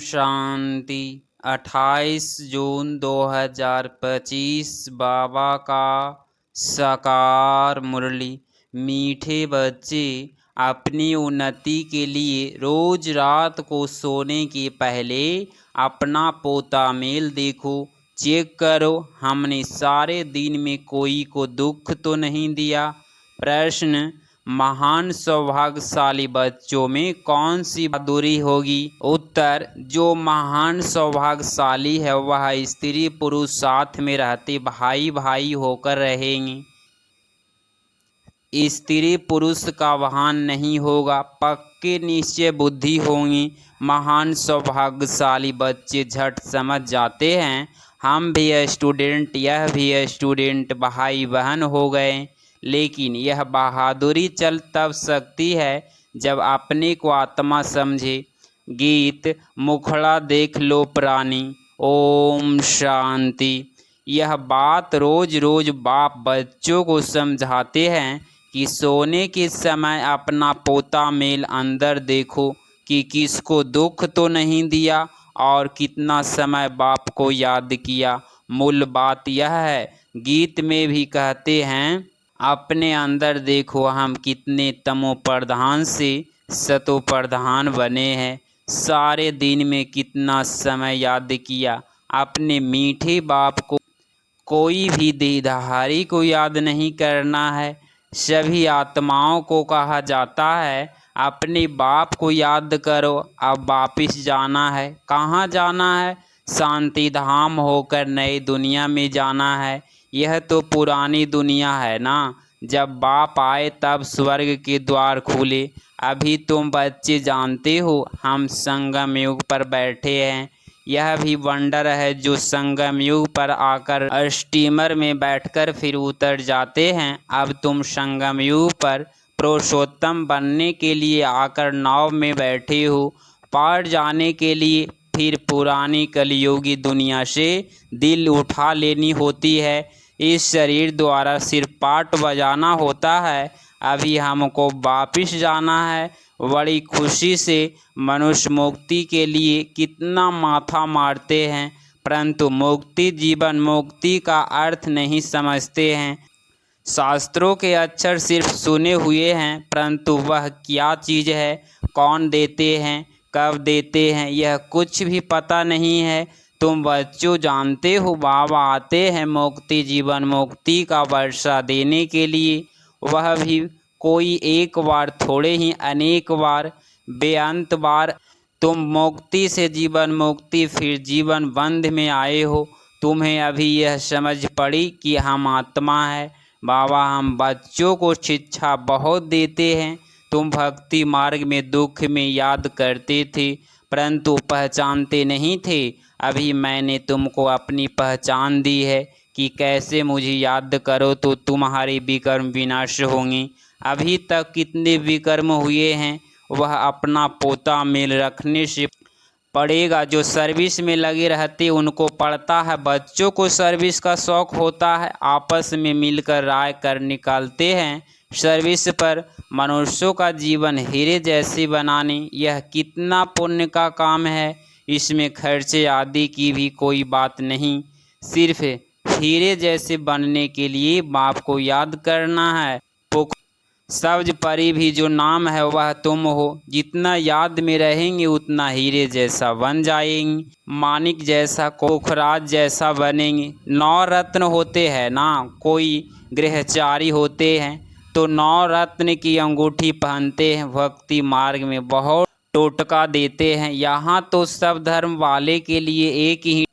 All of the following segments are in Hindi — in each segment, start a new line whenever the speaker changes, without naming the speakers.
शांति। 28 जून 2025 बाबा का साकार मुरली। मीठे बच्चे, अपनी उन्नति के लिए रोज रात को सोने के पहले अपना पोता मेल देखो, चेक करो हमने सारे दिन में कोई को दुख तो नहीं दिया। प्रश्न, महान सौभाग्यशाली बच्चों में कौन सी बहादुरी होगी? उत्तर, जो महान सौभाग्यशाली है वह स्त्री पुरुष साथ में रहते भाई भाई होकर रहेंगे। स्त्री पुरुष का वाहन नहीं होगा, पक्के निश्चय बुद्धि होंगी। महान सौभाग्यशाली बच्चे झट समझ जाते हैं हम भी स्टूडेंट, यह भी स्टूडेंट, भाई बहन हो गए। लेकिन यह बहादुरी चल तब सकती है जब अपने को आत्मा समझे। गीत मुखड़ा देख लो प्राणी। ओम शांति। यह बात रोज रोज बाप बच्चों को समझाते हैं कि सोने के समय अपना पोता मेल अंदर देखो कि किसको दुख तो नहीं दिया और कितना समय बाप को याद किया। मूल बात यह है, गीत में भी कहते हैं अपने अंदर देखो हम कितने तमो प्रधान से सतो प्रधान बने हैं। सारे दिन में कितना समय याद किया अपने मीठे बाप को। कोई भी देहधारी को याद नहीं करना है। सभी आत्माओं को कहा जाता है अपने बाप को याद करो। अब वापिस जाना है। कहाँ जाना है? शांति धाम होकर नई दुनिया में जाना है। यह तो पुरानी दुनिया है ना। जब बाप आए तब स्वर्ग के द्वार खुले। अभी तुम बच्चे जानते हो हम संगम युग पर बैठे हैं। यह भी वंडर है जो संगम युग पर आकर स्टीमर में बैठकर फिर उतर जाते हैं। अब तुम संगम युग पर पुरुषोत्तम बनने के लिए आकर नाव में बैठे हो, पार जाने के लिए फिर पुरानी कलयुगी दुनिया से दिल उठा लेनी होती है। इस शरीर द्वारा सिर्फ पाठ बजाना होता है। अभी हमको वापिस जाना है। बड़ी खुशी से मनुष्य मुक्ति के लिए कितना माथा मारते हैं, परंतु मुक्ति जीवन मुक्ति का अर्थ नहीं समझते हैं। शास्त्रों के अक्षर सिर्फ सुने हुए हैं, परंतु वह क्या चीज़ है, कौन देते हैं, कब देते हैं, यह कुछ भी पता नहीं है। तुम बच्चों जानते हो बाबा आते हैं मुक्ति जीवन मुक्ति का वर्षा देने के लिए। वह भी कोई एक बार थोड़े ही, अनेक बार, बेअंत बार। तुम मुक्ति से जीवन मुक्ति फिर जीवन बंध में आए हो। तुम्हें अभी यह समझ पड़ी कि हम आत्मा है। बाबा हम बच्चों को शिक्षा बहुत देते हैं। तुम भक्ति मार्ग में दुख में याद करते थे, परंतु पहचानते नहीं थे। अभी मैंने तुमको अपनी पहचान दी है कि कैसे मुझे याद करो तो तुम्हारे विकर्म विनाश होंगे। अभी तक कितने विकर्म हुए हैं वह अपना पोता मेल रखने से पड़ेगा। जो सर्विस में लगे रहते उनको पड़ता है। बच्चों को सर्विस का शौक़ होता है, आपस में मिलकर राय कर निकालते हैं सर्विस पर। मनुष्यों का जीवन हीरे जैसे बनाने यह कितना पुण्य का काम है। इसमें खर्चे आदि की भी कोई बात नहीं। सिर्फ हीरे जैसे बनने के लिए बाप को याद करना है। सब्ज परी भी जो नाम है वह तुम हो। जितना याद में रहेंगे उतना हीरे जैसा बन जाएंगे, मानिक जैसा, कोखराज जैसा बनेंगे। 9 रत्न होते हैं ना। कोई गृहचारी होते हैं तो 9 रत्न की अंगूठी पहनते हैं। भक्ति मार्ग में बहुत टोटका देते हैं। यहाँ तो सब धर्म वाले के लिए एक ही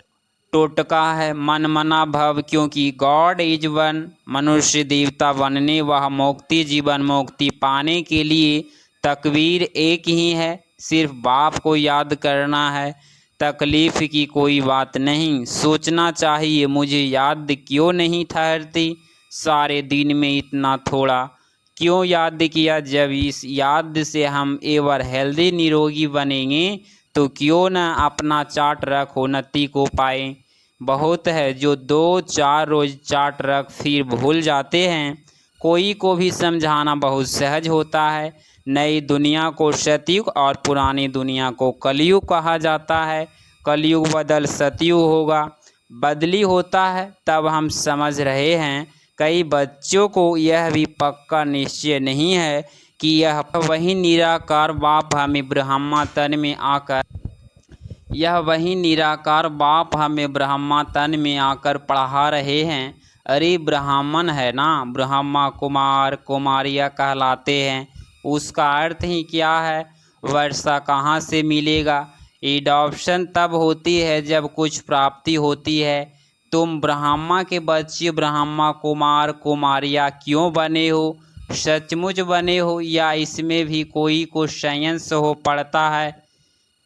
टोटका है, मन मना भव, क्योंकि गॉड इज वन। मनुष्य देवता बनने वह मुक्ति जीवन मुक्ति पाने के लिए तकवीर एक ही है। सिर्फ बाप को याद करना है। तकलीफ़ की कोई बात नहीं। सोचना चाहिए मुझे याद क्यों नहीं ठहरती, सारे दिन में इतना थोड़ा क्यों याद किया। जब इस याद से हम एवर हेल्दी निरोगी बनेंगे तो क्यों न अपना चाट रख उन्नति को पाएं। बहुत है जो 2-4 रोज चाट रख फिर भूल जाते हैं। कोई को भी समझाना बहुत सहज होता है। नई दुनिया को सतयुग और पुरानी दुनिया को कलयुग कहा जाता है। कलयुग बदल सतयुग होगा, बदली होता है तब हम समझ रहे हैं। कई बच्चों को यह भी पक्का निश्चय नहीं है कि यह वही निराकार बाप हमें ब्रह्मा तन में आकर पढ़ा रहे हैं। अरे ब्राह्मण है ना, ब्रह्मा कुमार कुमारियाँ कहलाते हैं। उसका अर्थ ही क्या है? वर्षा कहाँ से मिलेगा? एडॉप्शन तब होती है जब कुछ प्राप्ति होती है। तुम ब्रह्मा के बच्चे ब्रह्मा कुमार कुमारियाँ क्यों बने हो? सचमुच बने हो या इसमें भी कोई साइंस हो पड़ता है?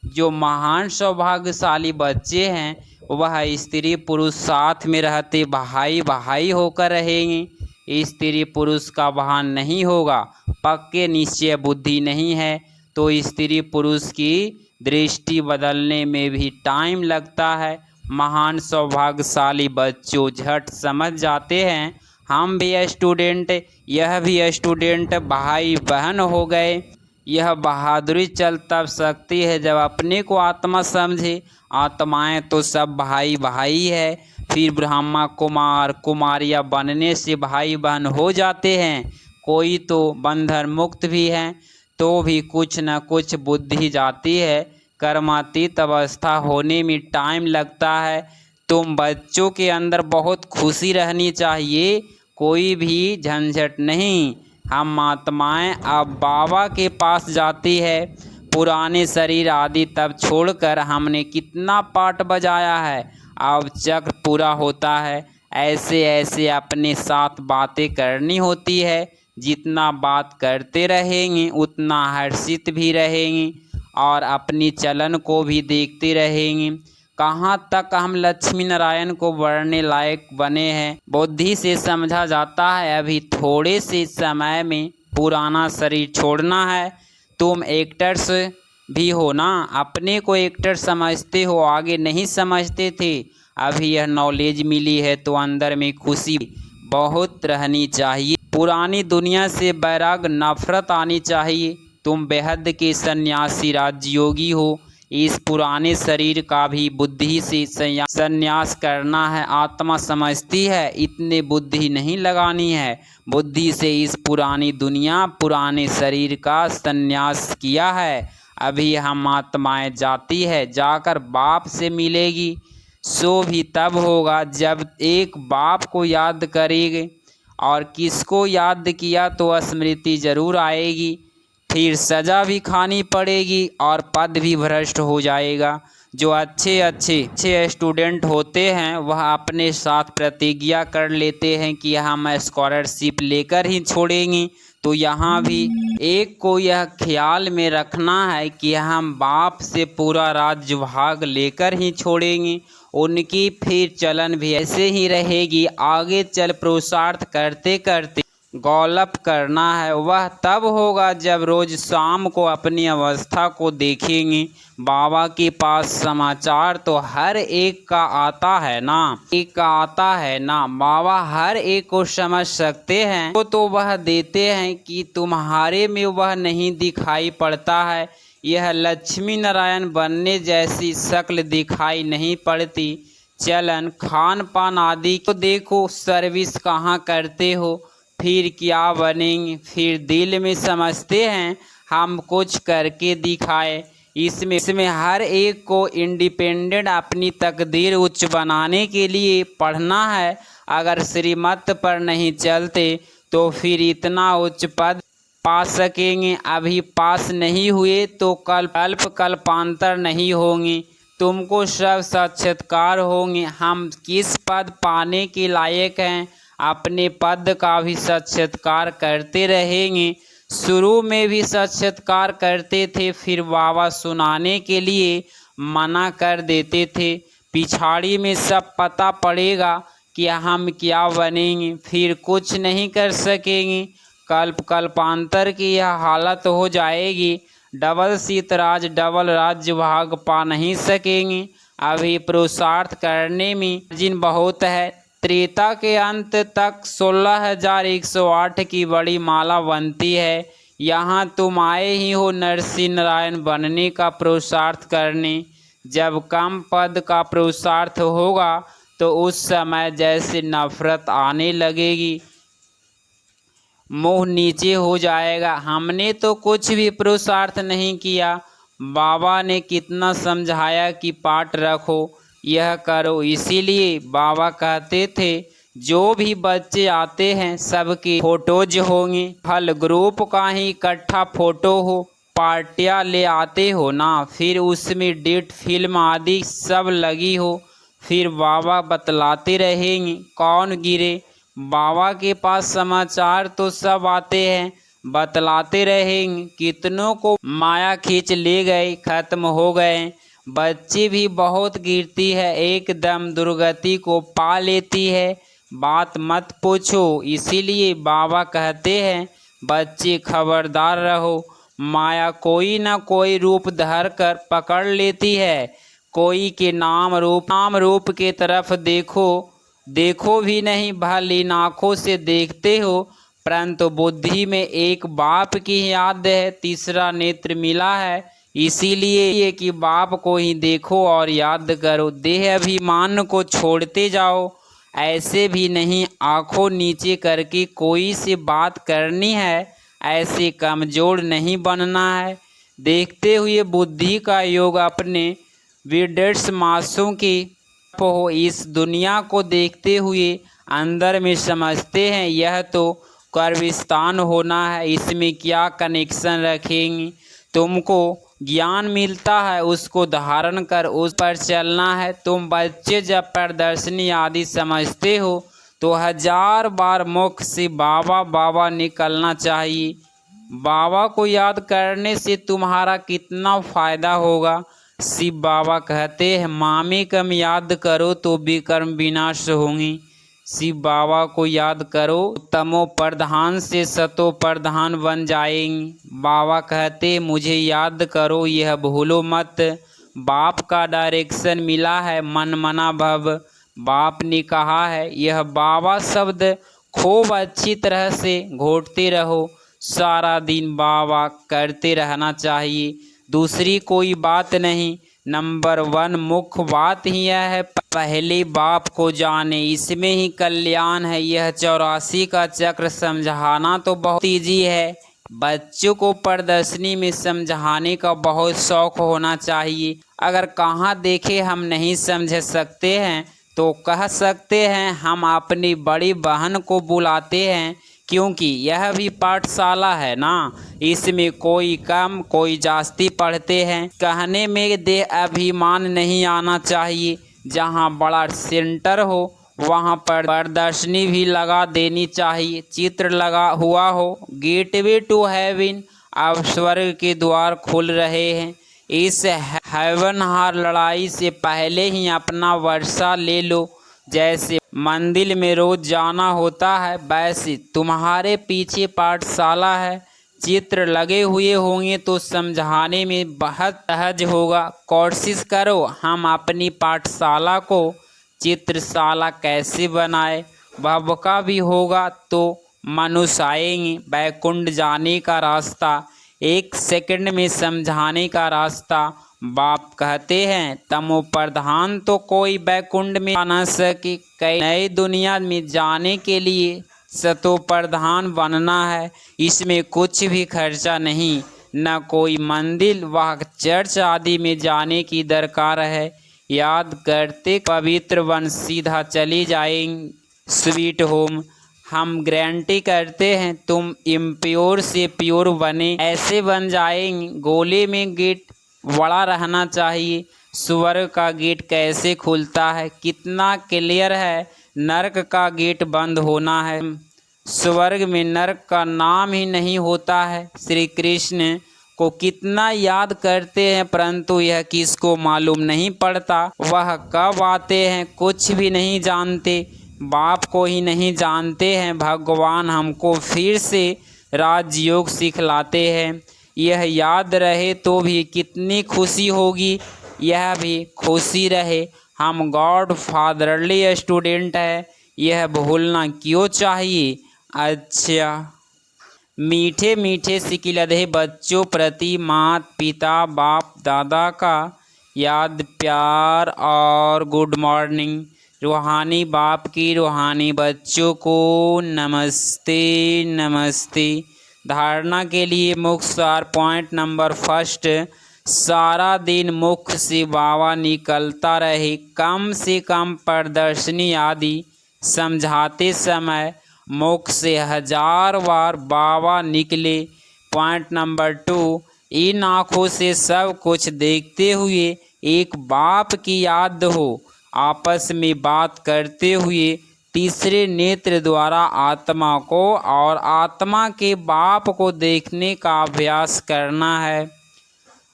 जो महान सौभाग्यशाली बच्चे हैं वह स्त्री पुरुष साथ में रहते भाई भाई होकर रहेंगे। स्त्री पुरुष का भान नहीं होगा, पक्के निश्चय बुद्धि नहीं है तो स्त्री पुरुष की दृष्टि बदलने में भी टाइम लगता है। महान सौभाग्यशाली बच्चों झट समझ जाते हैं। हम भी स्टूडेंट, यह भी स्टूडेंट, भाई बहन हो गए। यह बहादुरी चल तब सकती है जब अपने को आत्मा समझे। आत्माएं तो सब भाई भाई है। फिर ब्रह्मा कुमार कुमारियाँ बनने से भाई बहन हो जाते हैं। कोई तो बंधन मुक्त भी हैं तो भी कुछ न कुछ बुद्धि जाती है। कर्मातीत अवस्था होने में टाइम लगता है। तुम बच्चों के अंदर बहुत खुशी रहनी चाहिए, कोई भी झंझट नहीं। हम आत्माएं अब बाबा के पास जाती है। पुराने शरीर आदि तब छोड़कर हमने कितना पाठ बजाया है, अब चक्र पूरा होता है। ऐसे ऐसे अपने साथ बातें करनी होती है। जितना बात करते रहेंगे उतना हर्षित भी रहेंगे और अपनी चलन को भी देखते रहेंगे। कहाँ तक हम लक्ष्मी नारायण को बढ़ने लायक बने हैं, बुद्धि से समझा जाता है। अभी थोड़े से समय में पुराना शरीर छोड़ना है। तुम एक्टर्स भी हो ना, अपने को एक्टर समझते हो, आगे नहीं समझते थे। अभी यह नॉलेज मिली है तो अंदर में खुशी बहुत रहनी चाहिए। पुरानी दुनिया से बैराग नफरत आनी चाहिए। तुम बेहद के सन्यासी राजयोगी हो। इस पुराने शरीर का भी बुद्धि से संन्यास करना है। आत्मा समझती है इतने बुद्धि नहीं लगानी है। बुद्धि से इस पुरानी दुनिया पुराने शरीर का संन्यास किया है। अभी हम आत्माएं जाती है, जाकर बाप से मिलेगी। सो भी तब होगा जब एक बाप को याद करेगी, और किसको याद किया तो स्मृति जरूर आएगी। फिर सज़ा भी खानी पड़ेगी और पद भी भ्रष्ट हो जाएगा। जो अच्छे स्टूडेंट होते हैं वह अपने साथ प्रतिज्ञा कर लेते हैं कि हम स्कॉलरशिप लेकर ही छोड़ेंगे। तो यहाँ भी एक को यह ख्याल में रखना है कि हम बाप से पूरा राज्य भाग लेकर ही छोड़ेंगे। उनकी फिर चलन भी ऐसे ही रहेगी। आगे चल पुरुषार्थ करते करते गौलप करना है। वह तब होगा जब रोज शाम को अपनी अवस्था को देखेंगे। बाबा के पास समाचार तो हर एक का आता है ना, बाबा हर एक को समझ सकते हैं। तो वह देते हैं कि तुम्हारे में वह नहीं दिखाई पड़ता है। यह लक्ष्मी नारायण बनने जैसी शक्ल दिखाई नहीं पड़ती। चलन खान पान आदि को देखो, सर्विस कहाँ करते हो, फिर क्या बनेंगे। फिर दिल में समझते हैं हम कुछ करके दिखाए। इसमें हर एक को इंडिपेंडेंट अपनी तकदीर उच्च बनाने के लिए पढ़ना है। अगर श्रीमत पर नहीं चलते तो फिर इतना उच्च पद पा सकेंगे। अभी पास नहीं हुए तो कल्पांतर नहीं होंगे। तुमको सब साक्षात्कार होंगे। हम किस पद पाने के लायक हैं, अपने पद का भी साक्षात्कार करते रहेंगे। शुरू में भी साक्षात्कार करते थे, फिर बाबा सुनाने के लिए मना कर देते थे। पिछाड़ी में सब पता पड़ेगा कि हम क्या बनेंगे, फिर कुछ नहीं कर सकेंगे। कल्पांतर की यह हालत हो जाएगी। डबल सीतराज डबल राज्य भाग पा नहीं सकेंगे। अभी पुरुषार्थ करने में जिन बहुत है। त्रेता के अंत तक 16,108 की बड़ी माला बनती है। यहाँ तुम आए ही हो नरसिंह नारायण बनने का पुरुषार्थ करने। जब कम पद का पुरुषार्थ होगा तो उस समय जैसे नफरत आने लगेगी, मुंह नीचे हो जाएगा। हमने तो कुछ भी पुरुषार्थ नहीं किया। बाबा ने कितना समझाया कि पाठ रखो, यह करो। इसीलिए बाबा कहते थे जो भी बच्चे आते हैं सबके फोटोज होंगे। हल ग्रुप का ही इकट्ठा फोटो हो। पार्टियां ले आते हो ना, फिर उसमें डेट फिल्म आदि सब लगी हो। फिर बाबा बतलाते रहेंगे कौन गिरे। बाबा के पास समाचार तो सब आते हैं, बतलाते रहेंगे कितनों को माया खींच ले गए, खत्म हो गए। बच्चे भी बहुत गिरती है, एकदम दुर्गति को पा लेती है, बात मत पूछो। इसीलिए बाबा कहते हैं बच्चे खबरदार रहो। माया कोई ना कोई रूप धर कर पकड़ लेती है। कोई के नाम रूप के तरफ देखो भी नहीं, भली आँखों से देखते हो, परंतु बुद्धि में एक बाप की याद है, तीसरा नेत्र मिला है। इसीलिए ये कि बाप को ही देखो और याद करो। देह अभिमान को छोड़ते जाओ। ऐसे भी नहीं आंखों नीचे करके कोई से बात करनी है, ऐसे कमजोर नहीं बनना है। देखते हुए बुद्धि का योग अपने विडेट्स मासों की हो। इस दुनिया को देखते हुए अंदर में समझते हैं यह तो कर्विस्तान होना है, इसमें क्या कनेक्शन रखेंगे। तुमको ज्ञान मिलता है, उसको धारण कर उस पर चलना है। तुम बच्चे जब प्रदर्शनी आदि समझते हो तो 1000 बार मुख से बाबा बाबा निकलना चाहिए। बाबा को याद करने से तुम्हारा कितना फायदा होगा। शिव बाबा कहते हैं मामे कम याद करो तो विकर्म विनाश होंगे। शिव बाबा को याद करो तमो प्रधान से सतो प्रधान बन जाएंगे। बाबा कहते मुझे याद करो, यह भूलो मत। बाप का डायरेक्शन मिला है, मन मना भव। बाप ने कहा है यह बाबा शब्द खूब अच्छी तरह से घोटते रहो। सारा दिन बाबा करते रहना चाहिए, दूसरी कोई बात नहीं। नंबर 1 मुख्य बात ही यह है, पहले बाप को जाने, इसमें ही कल्याण है। यह 84 का चक्र समझाना तो बहुत ईजी है। बच्चों को प्रदर्शनी में समझाने का बहुत शौक होना चाहिए। अगर कहाँ देखे हम नहीं समझ सकते हैं तो कह सकते हैं हम अपनी बड़ी बहन को बुलाते हैं, क्योंकि यह भी पाठशाला है ना, इसमें कोई कम कोई जास्ती पढ़ते हैं। कहने में देह अभिमान नहीं आना चाहिए। जहाँ बड़ा सेंटर हो वहाँ पर प्रदर्शनी भी लगा देनी चाहिए, चित्र लगा हुआ हो। गेटवे टू हेवन, अब स्वर्ग के द्वार खुल रहे हैं। इस हेवन हार लड़ाई से पहले ही अपना वर्षा ले लो। जैसे मंदिर में रोज जाना होता है, वैसे तुम्हारे पीछे पाठशाला है। चित्र लगे हुए होंगे तो समझाने में बहुत सहज होगा। कोशिश करो हम अपनी पाठशाला को चित्रशाला कैसे बनाए। भव का भी होगा तो मनुष्य आएंगे। बैकुंठ जाने का रास्ता 1 सेकंड में समझाने का रास्ता। बाप कहते हैं तमो प्रधान तो कोई बैकुंठ में आ न सके। कई नई दुनिया में जाने के लिए सतो प्रधान बनना है। इसमें कुछ भी खर्चा नहीं, न कोई मंदिर व चर्च आदि में जाने की दरकार है। याद करते पवित्र बन सीधा चली जाएंगे स्वीट होम। हम गारंटी करते हैं तुम इम्प्योर से प्योर बने, ऐसे बन जाएंगे। गोले में गेट बड़ा रहना चाहिए। स्वर्ग का गेट कैसे खुलता है, कितना क्लियर है। नरक का गेट बंद होना है। स्वर्ग में नरक का नाम ही नहीं होता है। श्री कृष्ण को कितना याद करते हैं, परंतु यह किसको मालूम नहीं पड़ता। वह कब आते हैं कुछ भी नहीं जानते, बाप को ही नहीं जानते हैं। भगवान हमको फिर से राजयोग सिखलाते हैं। यह याद रहे तो भी कितनी खुशी होगी, यह भी खुशी रहे। हम गॉड फादरली स्टूडेंट है, यह भूलना क्यों चाहिए। अच्छा। मीठे मीठे सिकिलधे बच्चों प्रति माता पिता बाप दादा का याद प्यार और गुड मॉर्निंग। रूहानी बाप की रूहानी बच्चों को नमस्ते नमस्ते। धारणा के लिए मुख्य सार पॉइंट नंबर फर्स्ट, सारा दिन मुख से बाबा निकलता रहे। कम से कम प्रदर्शनी आदि समझाते समय मुख से 1000 बार बाबा निकले। पॉइंट नंबर 2, इन आँखों से सब कुछ देखते हुए एक बाप की याद हो। आपस में बात करते हुए तीसरे नेत्र द्वारा आत्मा को और आत्मा के बाप को देखने का अभ्यास करना है।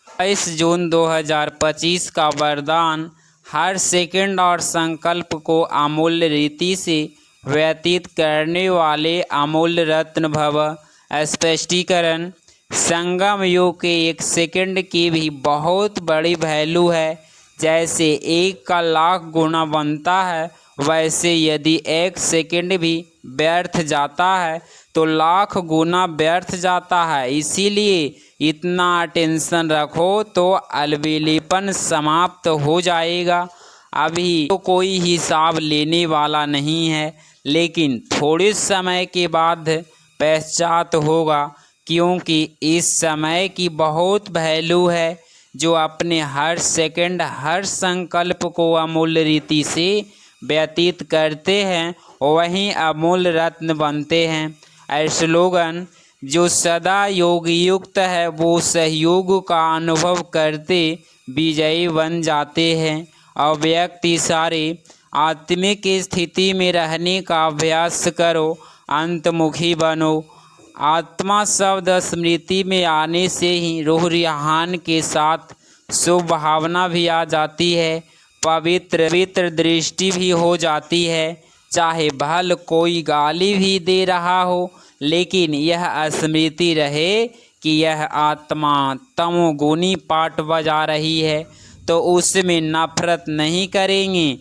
22 जून 2025 का वरदान, हर सेकंड और संकल्प को अमूल्य रीति से व्यतीत करने वाले अमूल्य रत्न भव। स्पष्टीकरण, संगम युग के 1 सेकंड की भी बहुत बड़ी वैल्यू है। जैसे 1 का लाख गुना बनता है, वैसे यदि 1 सेकंड भी व्यर्थ जाता है तो लाख गुना व्यर्थ जाता है। इसीलिए इतना टेंशन रखो तो अलबेलेपन समाप्त हो जाएगा। अभी तो कोई हिसाब लेने वाला नहीं है, लेकिन थोड़े समय के बाद पश्चात होगा, क्योंकि इस समय की बहुत वैल्यू है। जो अपने हर सेकंड हर संकल्प को अमूल्य रीति से व्यतीत करते हैं, वहीं अमूल्य रत्न बनते हैं। स्लोगन, जो सदा योग युक्त है वो सहयोग का अनुभव करते विजयी बन जाते हैं। और व्यक्ति सारे आत्मिक स्थिति में रहने का अभ्यास करो, अंतमुखी बनो। आत्मा शब्द स्मृति में आने से ही रूह रिहान के साथ शुभ भावना भी आ जाती है, पवित्र दृष्टि भी हो जाती है। चाहे भल कोई गाली भी दे रहा हो, लेकिन यह स्मृति रहे कि यह आत्मा तमोगुनी पाठ बजा रही है, तो उसमें नफरत नहीं करेंगे,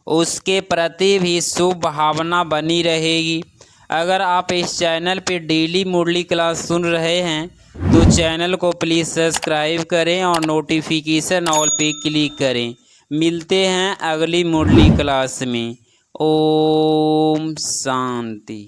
उसके प्रति भी शुभ भावना बनी रहेगी। अगर आप इस चैनल पे डेली मुरली क्लास सुन रहे हैं तो चैनल को प्लीज़ सब्सक्राइब करें और नोटिफिकेशन ऑल पे क्लिक करें। मिलते हैं अगली मुरली क्लास में। ओम शांति।